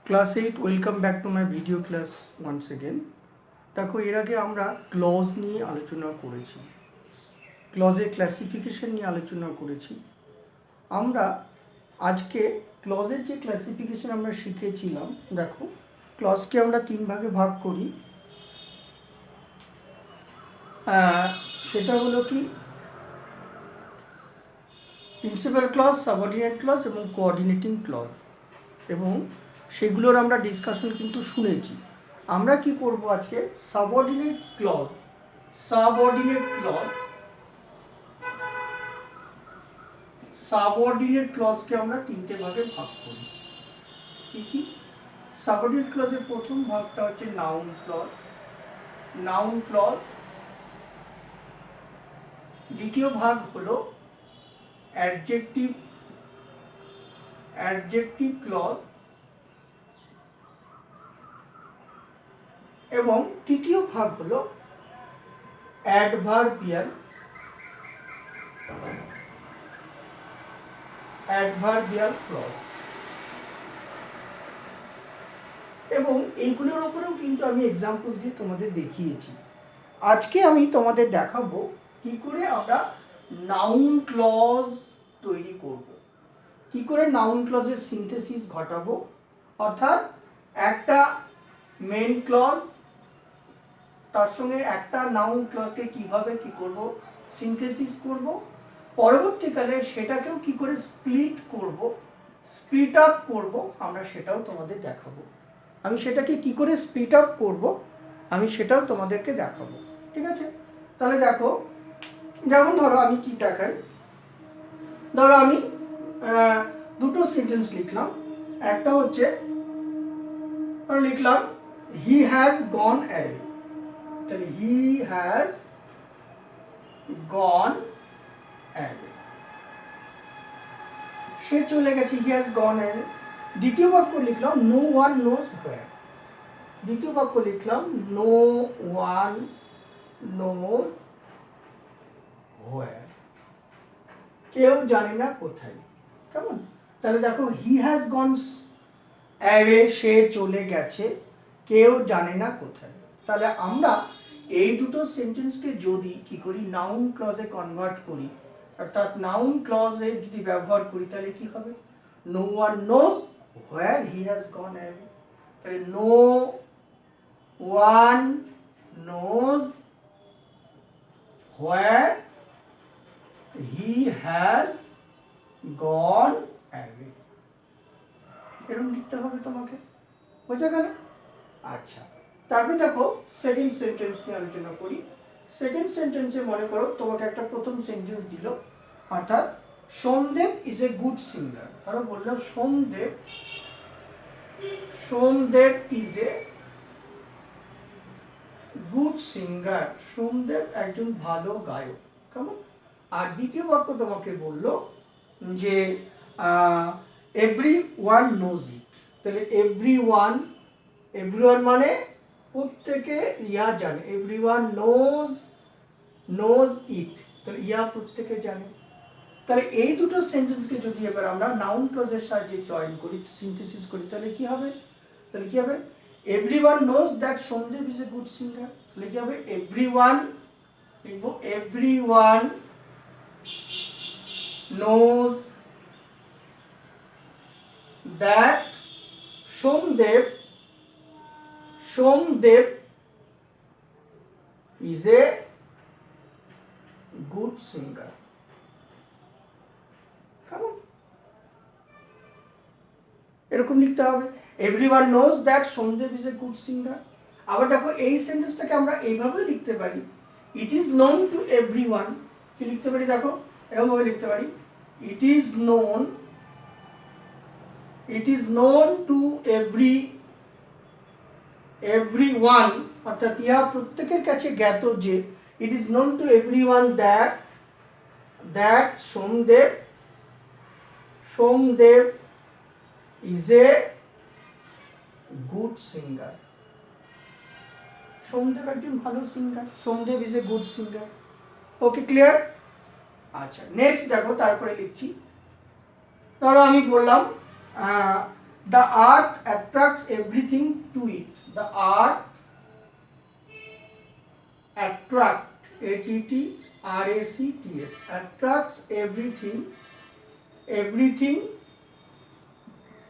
Class 8 welcome back to my video class once again. দেখো, এর আগে আমরা ক্লজ নিয়ে আলোচনা করেছি, ক্লজের ক্লাসিফিকেশন নিয়ে আলোচনা করেছি। আমরা আজকে ক্লজের যে ক্লাসিফিকেশন আমরা শিখেছিলাম, দেখো ক্লজকে আমরা 3 ভাগে ভাগ করি। সেটা হলো কি প্রিন্সিপাল ক্লজ, সাবঅর্ডিনেট ক্লজ এবং কোঅর্ডিনেটিং ক্লজ, এবং সেগুলোর আমরা ডিসকাশন কিন্তু শুনেছি। আমরা কি করব আজকে, সাবঅর্ডিনেট ক্লজ সাবঅর্ডিনেট ক্লজকে আমরা 3টে ভাগে ভাগ করি। কি কি? সাবঅর্ডিনেট ক্লজের প্রথম ভাগটা হচ্ছে নাউন ক্লজ। দ্বিতীয় ভাগ হলো অ্যাডজেক্টিভ ক্লজ, এবং তৃতীয় ভাগ হলো অ্যাডভার্বিয়াল ক্লজ। এবং এইগুলোর উপরেও কিন্তু আমি এক্সাম্পল দিয়ে তোমাদের দেখিয়েছি। আজকে আমি তোমাদের দেখাবো কি করে আমরা নাউন ক্লজ তৈরি করব, কি করে নাউন ক্লজের সিনথেসিস ঘটাবো, অর্থাৎ একটা মেইন ক্লজ তার সঙ্গে একটা নাউন ক্লজকে কিভাবে কি করব, সিনথেসিস করব, পরবর্তীকালে সেটাকেও কি করে স্প্লিট আপ করব, আমরা সেটাও তোমাদের দেখাবো। আমি সেটাকে কি করে স্প্লিট আপ করব আমি সেটাও তোমাদেরকে দেখাবো। ঠিক আছে? তাহলে দেখো, যেমন ধরো আমি কি দেখাই, ধরো আমি দুটো সেন্টেন্স লিখলাম। একটা হচ্ছে লিখলাম হি হ্যাজ গন অ্যাওয়ে, তাহলে হি হ্যাজ গন অ্যাওয়ে, সে চলে গেছে, হি হ্যাজ গন অ্যাওয়ে। দ্বিতীয় বাক্য লিখলাম নো ওয়ান নোজ হোয়ার, দ্বিতীয় বাক্য লিখলাম নো ওয়ান নোজ হোয়ার, কেউ জানে না কোথায়। কেমন? তাহলে দেখো, হি হ্যাজ গন অ্যাওয়ে, সে চলে গেছে, কেউ জানে না কোথায়। তাহলে আমরা এই দুটো সেন্টেন্সকে যদি কি করি, নাউন ক্লজে কনভার্ট করি, অর্থাৎ নাউন ক্লজে যদি ব্যবহার করি, তাহলে কি হবে, no one knows where he has gone away, তাহলে no one knows where he has gone away, এরকম লিখতে হবে তোমাকে। বোঝা গেল? আচ্ছা, তারপরে দেখো সেকেন্ড সেন্টেন্স নিয়ে আলোচনা করি। সেকেন্ড সেন্টেন্সে মনে করো তোমাকে একটা প্রথম সেন্টেন্স দিল, অর্থাৎ Somdev is a good singer. ধরো বললো Somdev is a good singer, Somdev একজন ভালো গায়ক। কেমন? আর দ্বিতীয় বাক্য তোমাকে বললো যে এভরি ওয়ান নোজ ইট, তাহলে এভরি ওয়ান মানে প্রত্যেকে ইয়া জানে, এভরিওয়ান নোজ ইট, তাহলে ইয়া প্রত্যেকে জানে। তাহলে এই দুটো সেন্টেন্সকে যদি এবার আমরা নাউন ক্লজের সাহায্যে জয়েন করি, সিনথেসিস করি, তাহলে কি হবে, everyone knows that Somdev is a good singer, তাহলে কি হবে, এভরিওয়ান লিখবো, everyone knows that Somdev is a good singer. কেমন? এরকম লিখতে হবে, everyone knows that Somdev is a good singer. আবার দেখো, এই সেন্টেন্সটাকে আমরা এইভাবেও লিখতে পারি, it is known to everyone. কি লিখতে পারি দেখো, এরকম ভাবে লিখতে পারি, it is known to everyone, অর্থাৎ ইহা প্রত্যেকের কাছে জ্ঞাত যে, it is known to everyone that Somdev is a good singer, Somdev একজন ভালো singer, Somdev is a good singer. Okay, clear? আচ্ছা, নেক্সট দেখো, তারপরে লিখছি, ধরো আমি বললাম the earth attracts everything to it. The earth attract, ATTRACTS, attracts everything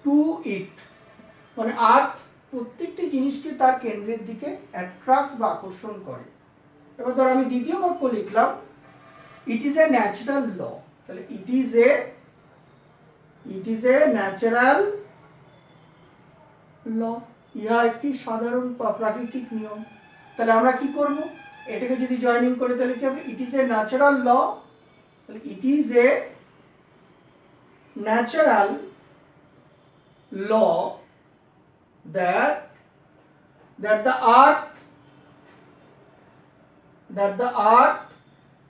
to it, মানে আর্থ প্রত্যেকটি জিনিসকে তার কেন্দ্রের দিকে অ্যাট্রাক্ট বা আকর্ষণ করে। এবার ধর আমি দ্বিতীয় বাক্য লিখলাম, ইট ইজ এ ন্যাচারাল ল। তাহলে ইট ইজ এ ন্যাচারাল ল, ইহা একটি সাধারণ প্রাকৃতিক নিয়ম। তাহলে আমরা কি করব, এটাকে যদি জয়েনিং করে তাহলে কি হবে, ইট ইজ এ ন্যাচারাল ল। তাহলে it is a natural law that the earth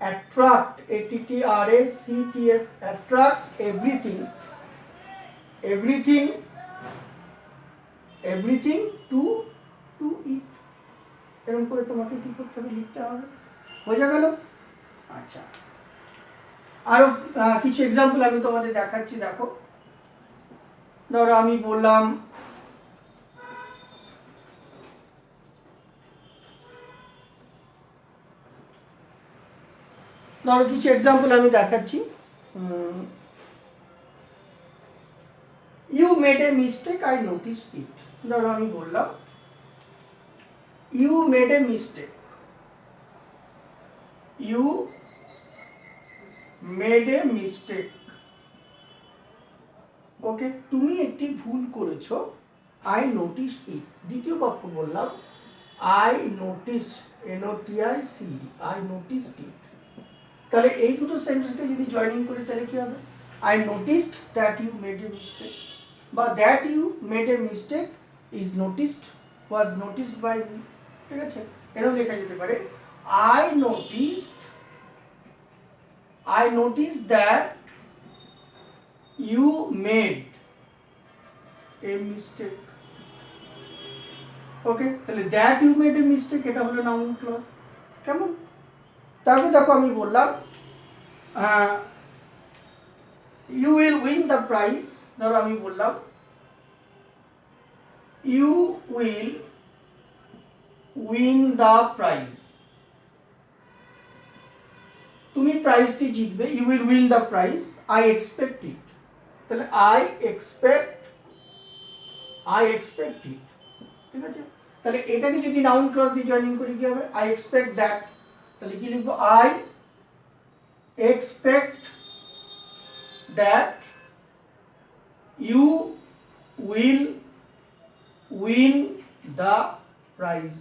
attract, ATTRACTS, attracts everything to it। এরকম করে তোমাকে কি করতে হবে, লিখতে হবে। বোঝা গেল? আচ্ছা, আরো কিছু এক্সাম্পল আমি তোমাদের দেখাচ্ছি। দেখো, ধরো আমি বললাম ধরো কিছু এক্সাম্পল আমি দেখাচ্ছি। You made a mistake, I notice it. ধরো আমি বললাম you made a mistake, you made a mistake, okay, তুমি একটি ভুল করেছো, আই নোটিস ইট। দ্বিতীয় বাক্য বললাম I notice, NOTICED, I notice it. তাহলে এই দুটো সেন্টেন্সকে যদি জয়েনিং করি তাহলে কি হবে, I noticed that you made a mistake, বা that you made a mistake is noticed, was noticed by me. ঠিক আছে, এরকম লেখা যেতে পারে I noticed that you made a mistake. Okay, তাহলে that you made a mistake এটা হলো নাউন ক্লজ। কেমন? তারপরে দেখো আমি বললাম you will win the prize. ধরো আমি বললাম you will win the prize, তুমি প্রাইজটি জিতবে। You will win the prize, I expect ইট। তাহলে আই এক্সপেক্ট ইট। ঠিক আছে, তাহলে এটাকে যদি নাউন ক্লজ দিয়ে জয়েনিং করি কি হবে, আই এক্সপেক্ট দ্যাট। তাহলে কি লিখবো, I expect that you will win the prize,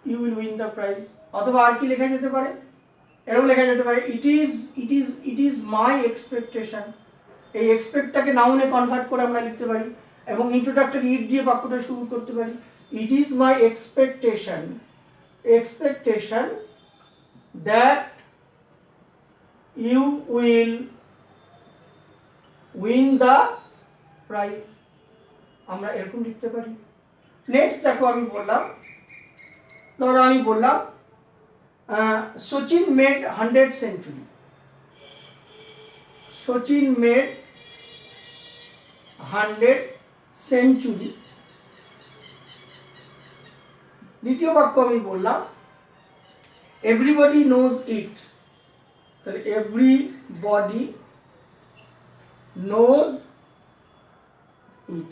you will win the prize. অথবা আর কি লেখা যেতে পারে, এরকম লেখা যেতে পারে ইট ইজ মাই এক্সপেকটেশন। এই এক্সপেক্টটাকে নাউনে কনভার্ট করে আমরা লিখতে পারি এবং ইন্ট্রোডাক্টরি ইট দিয়ে বাক্যটা শুরু করতে পারি। It is my expectation that you will win the prize, আমরা এরকম লিখতে পারি। নেক্সট দেখো আমি বললাম, ধরো আমি বললাম Sachin made 100 century. Sachin made 100 century. দ্বিতীয় বাক্য আমি বললাম এভরিবডি নোজ ইট। তাহলে এভরিবডি নোজ ইট।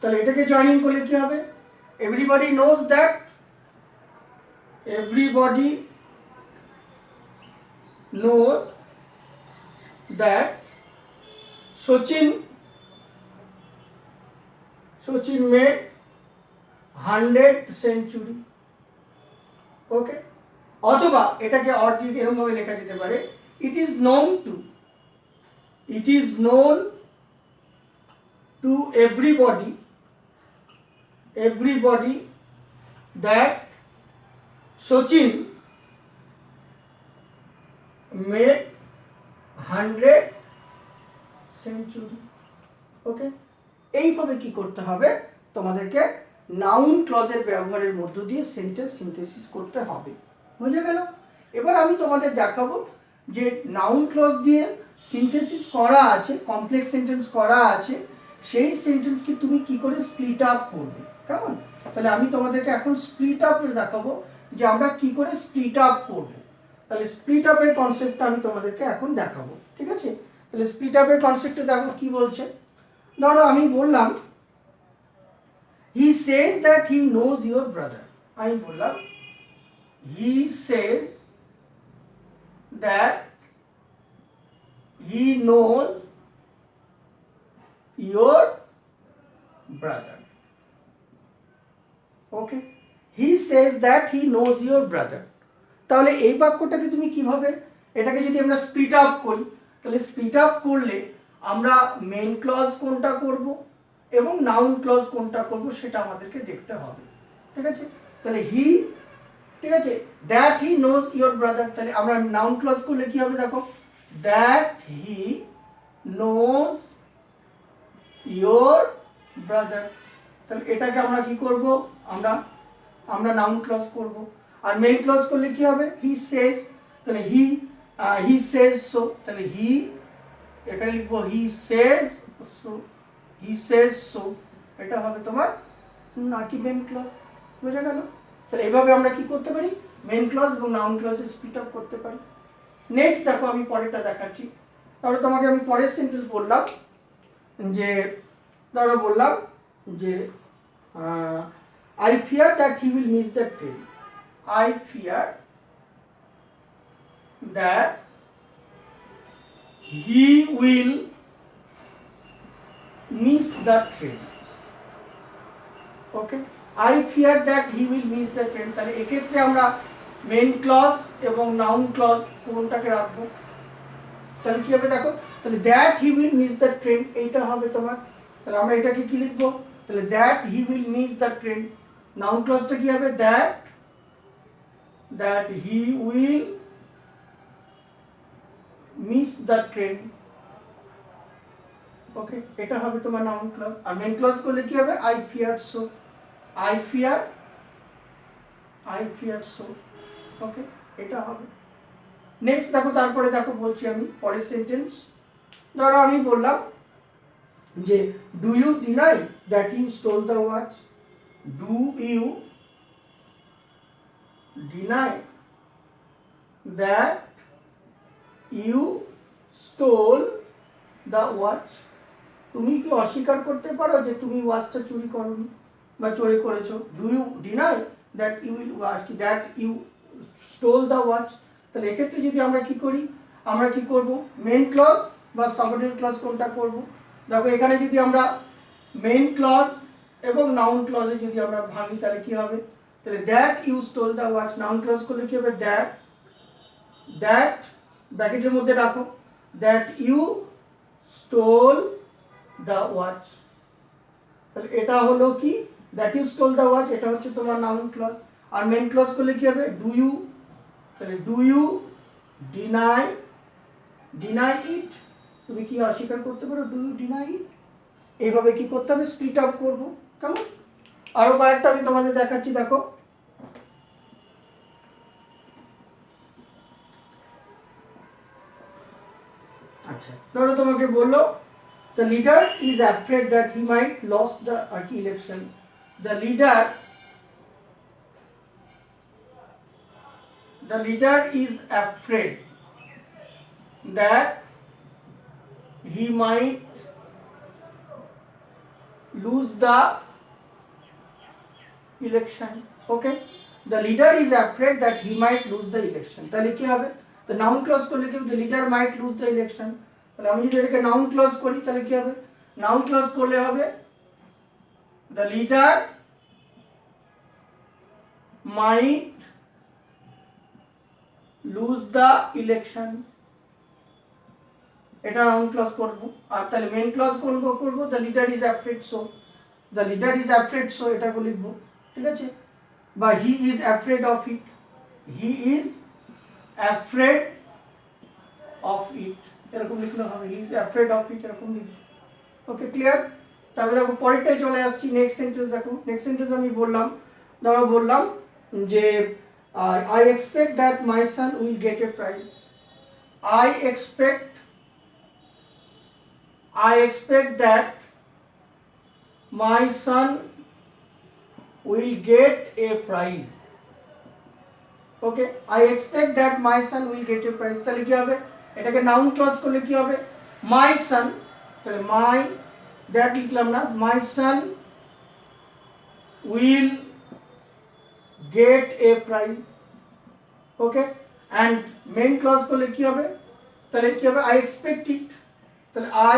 তাহলে এটাকে জয়েনিং করলে কি হবে, everybody knows that, everybody knows that Sachin made 100 century। ওকে, অথবা এটাকে অর্ধেক এরকম ভাবে লেখা যেতে পারে it is known to everybody that Sachin made 100 century. Okay, এইভাবে কি করতে হবে, তোমাদেরকে নাউন ক্লজের ব্যবহারের মধ্য দিয়ে সেন্টেন্স সিনথেসিস করতে হবে। বুঝে গেল? এবার আমি তোমাদের দেখাবো যে নাউন ক্লজ দিয়ে সিনথেসিস করা আছে, কমপ্লেক্স সেন্টেন্স করা আছে, সেই সেন্টেন্সকে তুমি কি করে স্প্লিট আপ করবে, কেমন? তাহলে আমি তোমাদেরকে এখন স্প্লিট আপ দেখাবো যে আমরা কি করে স্প্লিট আপ করব। তাহলে স্প্লিট আপের কনসেপ্টটা আমি তোমাদেরকে এখন দেখাবো, ঠিক আছে? তাহলে স্প্লিট আপের কনসেপ্টে দেখো কি বলছে। ধরো আমি বললাম he says that he knows your brother, আমি বললাম he says that he knows your brother. Okay, he says that he knows your brother. তাহলে এই বাক্যটাকে তুমি কিভাবে, এটাকে যদি আমরা স্প্লিট আপ করি, তাহলে স্প্লিট আপ করলে আমরা মেইন ক্লজ কোনটা করব এবং নাউন ক্লজ কোনটা করব সেটা আমাদেরকে দেখতে হবে, ঠিক আছে? তাহলে হি, ঠিক আছে, that he knows your brother, তাহলে আমরা নাউন ক্লজ করলে কি হবে দেখো, that he knows your brother. তাহলে এটাকে আমরা কি করব, আমরা নাউন ক্লজ করব। আর মেইন ক্লজ করলে কি হবে, হি সেজ, তাহলে হি সেজ সো, তাহলে হি এখানে লিখবো হি সেজ সো, হি সেজ সো, এটা হবে তোমার নাকি মেইন ক্লজ, বোঝা গেল? তাহলে এইভাবে আমরা কি করতে পারি, মেইন ক্লজ এবং নাউন ক্লজে স্প্লিট আপ করতে পারি। নেক্সট দেখো আমি পরেরটা দেখাচ্ছি। তাহলে তোমাকে আমি পরের সেন্টেন্স বললাম যে, ধরো বললাম যে I fear that he will miss the train. I fear that he will miss the train. Okay, I fear that he will miss the train. তাহলে এক্ষেত্রে আমরা মেইন ক্লজ এবং নাউন ক্লজ কোনটাকে রাখবো, তাহলে কি হবে দেখো, তাহলে that he will miss the train এইটা হবে তোমার। তাহলে আমরা এটাকে কি লিখবো, তাহলে that he will miss the train, noun ক্লজটা কি হবে, that he will miss the train। ওকে, এটা হবে তোমার নাউন ক্লজ। আর মেইন ক্লজ করলে কি হবে, I fear so, I fear so। ওকে, এটা হবে। নেক্সট দেখো, তারপরে দেখো বলছি আমি পরের সেন্টেন্স। ধরো আমি বললাম যে do you deny that you stole the watch, do you deny that you stole the watch, তুমি কি অস্বীকার করতে পারো যে তুমি ওয়াচটা চুরি করোনি বা চুরি করেছো? Do you deny that you that you stole the watch. তাহলে এক্ষেত্রে যদি আমরা কি করি, আমরা কি করব, মেইন ক্লজ বা সাবঅর্ডিনেট ক্লজ কোনটা করব? দেখো এখানে যদি আমরা মেইন ক্লজ এবং নাউন ক্লজে যদি আমরা ভাঙি তাহলে কি হবে, তাহলে that you stole the watch, noun clause করলে কি হবে, দ্যাট ব্র্যাকেটের মধ্যে রাখো, that you stole the watch. তাহলে এটা হলো কি, that you stole the watch, এটা হচ্ছে তোমার নাউন ক্লজ। আর মেইন ক্লজ করলে কি হবে, ডু ইউ, তাহলে ডু ইউ ডিনাই ইট, তুমি কি অস্বীকার করতে পারো, ডু ইউ ডিনাই ইট। এইভাবে কি করতে হবে, স্প্লিট আপ করবো, কেমন? আরো কয়েকটা আমি তোমাদের দেখাচ্ছি, দেখো। আচ্ছা, ধরো তোমাকে বললো the leader is afraid that he might lose the election. The leader is afraid that he might lose the election. Okay, the leader is afraid that he might lose the election. তাহলে কি হবে, the noun clause করলে কি, the leader might lose the election। তাহলে আমি যদি এটাকে noun clause করি তাহলে কি হবে, নাউন ক্লজ করলে হবে the leader might lose the election, এটা নাউন ক্লজ করব। আর তাহলে মেইন ক্লজ করব the leader is afraid so, the leader is afraid so এটাকে লিখব, ঠিক আছে? বা he is afraid of it, he is afraid of it, এরকম লিখলে হবে, he is afraid of it, এরকম লিখব। ওকে, ক্লিয়ার? তারপরে দেখো পরেরটাই চলে আসছি, নেক্সট সেন্টেন্স দেখো। নেক্সট সেন্টেন্স আমি বললাম যে I expect that my son will get a prize. I expect that my son will get a prize. Okay, I expect that my son will get a prize. তাহলে কি হবে, এটাকে noun clause করলে কি হবে, my son, তাহলে my that লিখলাম না, my son will get a prize. Okay, and main clause করলে কি হবে, তাহলে কি হবে, I expect it, তাহলে I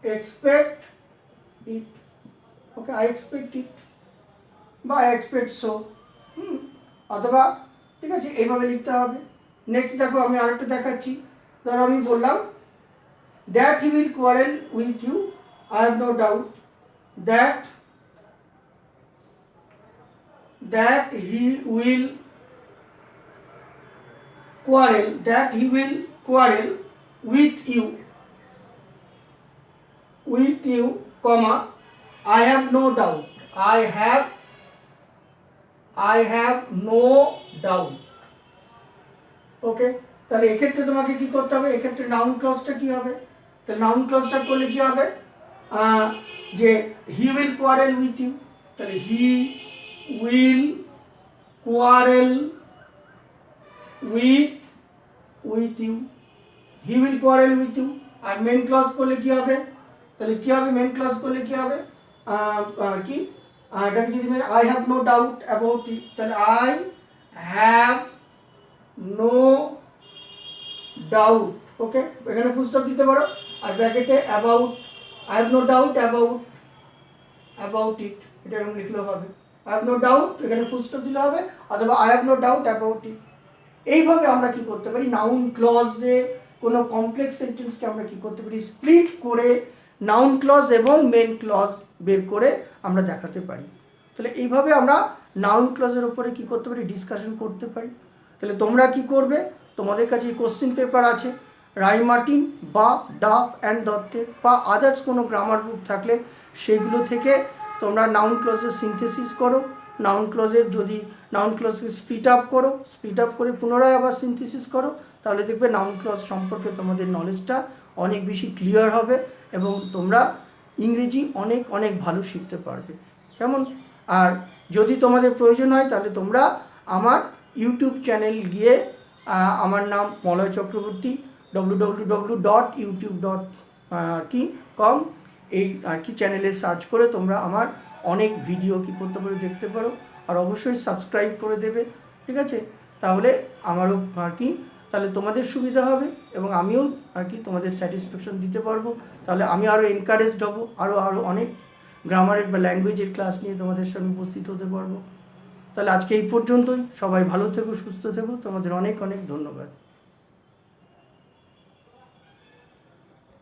expect it. Okay, I expect it বা I expect so, অথবা ঠিক আছে এইভাবে লিখতে হবে। নেক্সট দেখো আমি আরেকটা দেখাচ্ছি, ধরো আমি বললাম that he will quarrel with you, I have no doubt that he will quarrel with you comma I have no doubt, I have no doubt. ওকে, তাহলে এক্ষেত্রে তোমাকে কি করতে হবে, এক্ষেত্রে নাউন ক্লজটা কি হবে, তাহলে নাউন ক্লজটা করলে কি হবে, যে he will quarrel with you, তাহলে he will quarrel with you, he will quarrel with you. আর মেন ক্লজ করলে কি হবে, তাহলে কি হবে, মেন ক্লজ করলে কি হবে, কি এটাকে যদি I have no doubt about it, তাহলে I have no doubt. Okay, এখানে ফুল স্টপ দিতে পারো, আর ব্র্যাকেটে about, I have no doubt about it, এটা এরকম লিখলেও হবে। আই হ্যাভ নো ডাউট, এখানে ফুল স্টপ দিলে হবে, অথবা I have no doubt about it. এইভাবে আমরা কি করতে পারি, নাউন ক্লজে কোনো কমপ্লেক্স সেন্টেন্সকে আমরা কি করতে পারি, স্প্লিট করে নাউন ক্লজ এবং মেন ক্লজ বের করে আমরা দেখাতে পারি। তাহলে এইভাবে আমরা নাউন ক্লজের উপরে কি করতে পারি, ডিসকাশন করতে পারি। তাহলে তোমরা কি করবে, তোমাদের কাছে কোশ্চেন পেপার আছে, রায় মার্টিন বা ডাফ অ্যান্ড দত্তের বা আদার্স কোনো গ্রামার বুক থাকলে সেগুলো থেকে তোমরা নাউন ক্লজের সিনথেসিস করো, নাউন ক্লজের যদি নাউন ক্লজকে স্পিড আপ করে পুনরায় আবার সিনথেসিস করো, তাহলে দেখবে নাউন ক্লজ সম্পর্কে তোমাদের নলেজটা অনেক বেশি ক্লিয়ার হবে এবং তোমরা ইংরেজি অনেক অনেক ভালো শিখতে পারবে। কেমন, আর যদি তোমাদের প্রয়োজন হয় তাহলে তোমরা আমার ইউটিউব চ্যানেল গিয়ে, আমার নাম মলয় চক্রবর্তী, www.youtube.com এই চ্যানেলে সার্চ করে তোমরা আমার অনেক ভিডিও কি করতে পারো, দেখতে পারো। আর অবশ্যই সাবস্ক্রাইব করে দেবে, ঠিক আছে, তাহলে আমারও তাহলে তোমাদের সুবিধা হবে এবং আমিও তোমাদের স্যাটিসফ্যাকশন দিতে পারবো। তাহলে আমি আরও এনকারেজড হব, আরও অনেক গ্রামারের বা ল্যাঙ্গুয়েজের ক্লাস নিয়ে তোমাদের সামনে উপস্থিত হতে পারবো। তাহলে আজকে এই পর্যন্তই, সবাই ভালো থেকো, সুস্থ থেকো, তোমাদের অনেক অনেক ধন্যবাদ।